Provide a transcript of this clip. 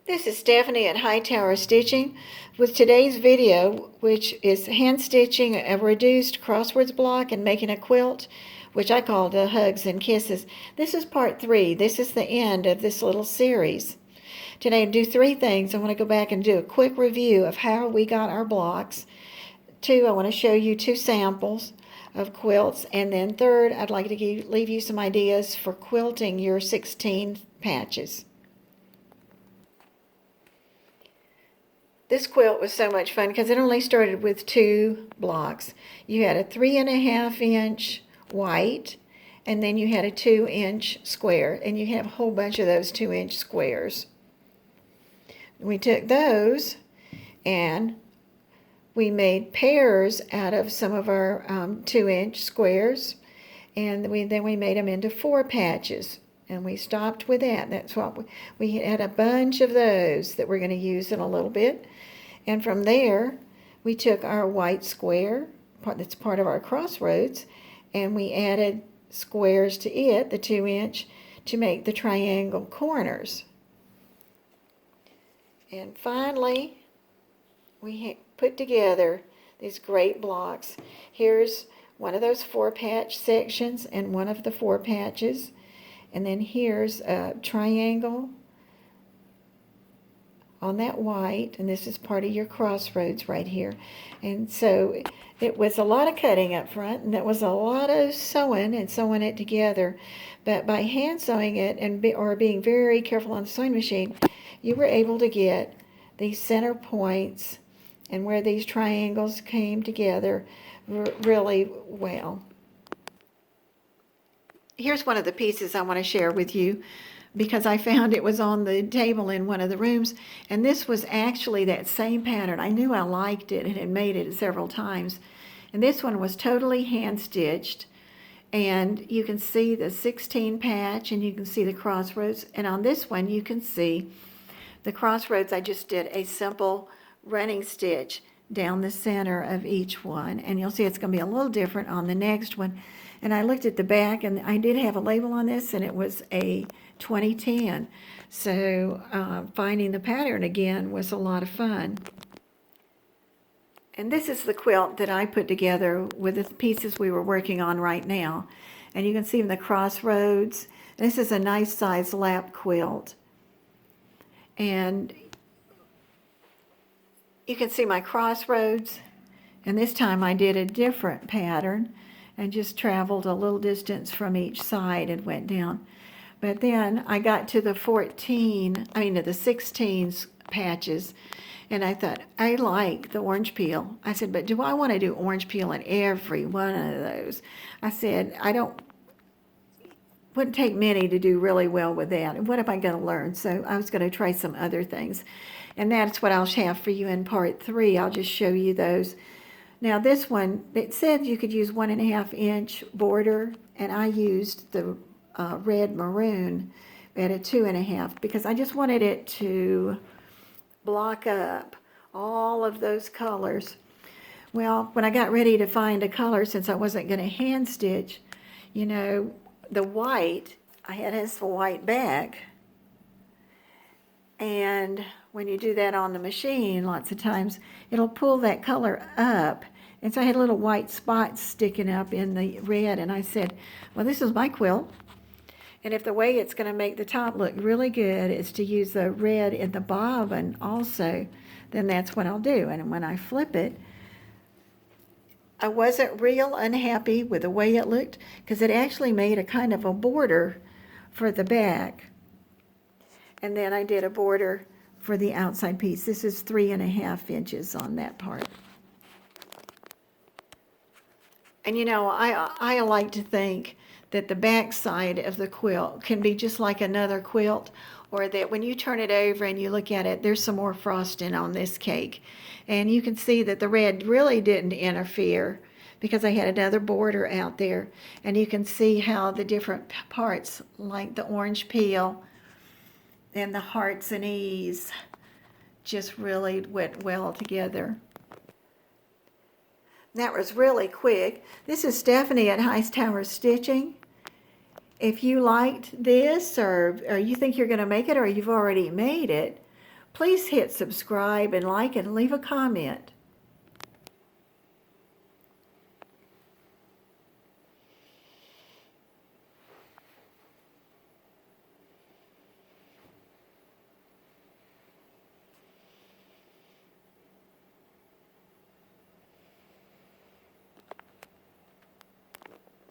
This is Stephanie at Hightower Stitching with today's video, which is hand stitching a reduced Crossroads block and making a quilt, which I call the Hugs and Kisses. This is part 3. This is the end of this little series. Today I do 3 things. I want to go back and do a quick review of how we got our blocks. 2, I want to show you 2 samples of quilts. And then 3rd, I'd like to leave you some ideas for quilting your 16 patches. This quilt was so much fun because it only started with 2 blocks. You had a 3.5 inch white, and then you had a 2 inch square, and you have a whole bunch of those 2 inch squares. We took those and we made pairs out of some of our 2 inch squares, and then we made them into 4 patches. And we stopped with that. That's what we had a bunch of those that we're going to use in a little bit. And from there, we took our white square, that's part of our Crossroads, and we added squares to it, the 2 inch, to make the triangle corners. And finally, we put together these great blocks. Here's one of those 4 patch sections and one of the 4 patches. And then here's a triangle on that white, and this is part of your Crossroads right here. And so it was a lot of cutting up front, and it was a lot of sewing and sewing it together. But by hand sewing it or being very careful on the sewing machine, you were able to get these center points and where these triangles came together really well. Here's one of the pieces I want to share with you because I found it was on the table in one of the rooms, and this was actually that same pattern. I knew I liked it and had made it several times, and this one was totally hand stitched, and you can see the 16 patch and you can see the Crossroads, and on this one you can see the Crossroads. I just did a simple running stitch down the center of each one, and you'll see it's going to be a little different on the next one. And I looked at the back, and I did have a label on this, and it was a 2010. So finding the pattern again was a lot of fun. And this is the quilt that I put together with the pieces we were working on right now. And you can see the Crossroads. This is a nice size lap quilt. And you can see my Crossroads. And this time I did a different pattern and just traveled a little distance from each side and went down. But then I got to the 16 patches, and I thought, I like the orange peel. I said, but do I want to do orange peel in every one of those? I said, wouldn't take many to do really well with that. And what am I going to learn? So I was going to try some other things. And that's what I'll have for you in part 3. I'll just show you those. Now this one, it said you could use 1.5 inch border, and I used the red maroon at a 2.5 because I just wanted it to block up all of those colors. Well, when I got ready to find a color, since I wasn't going to hand stitch, you know, the white, I had this white back, and when you do that on the machine, lots of times it'll pull that color up. And so I had little white spots sticking up in the red, and I said, well, this is my quilt, and if the way it's going to make the top look really good is to use the red in the bobbin also, then that's what I'll do. And when I flip it, I wasn't real unhappy with the way it looked because it actually made a kind of a border for the back. And then I did a border for the outside piece. This is 3.5 inches on that part. And you know, I like to think that the back side of the quilt can be just like another quilt, or that when you turn it over and you look at it, there's some more frosting on this cake. And you can see that the red really didn't interfere because I had another border out there. And you can see how the different parts, like the orange peel and the hearts and E's, just really went well together. That was really quick. This is Stephanie at Hightower Stitching. If you liked this, or you think you're going to make it, or you've already made it, Please hit subscribe and like and leave a comment.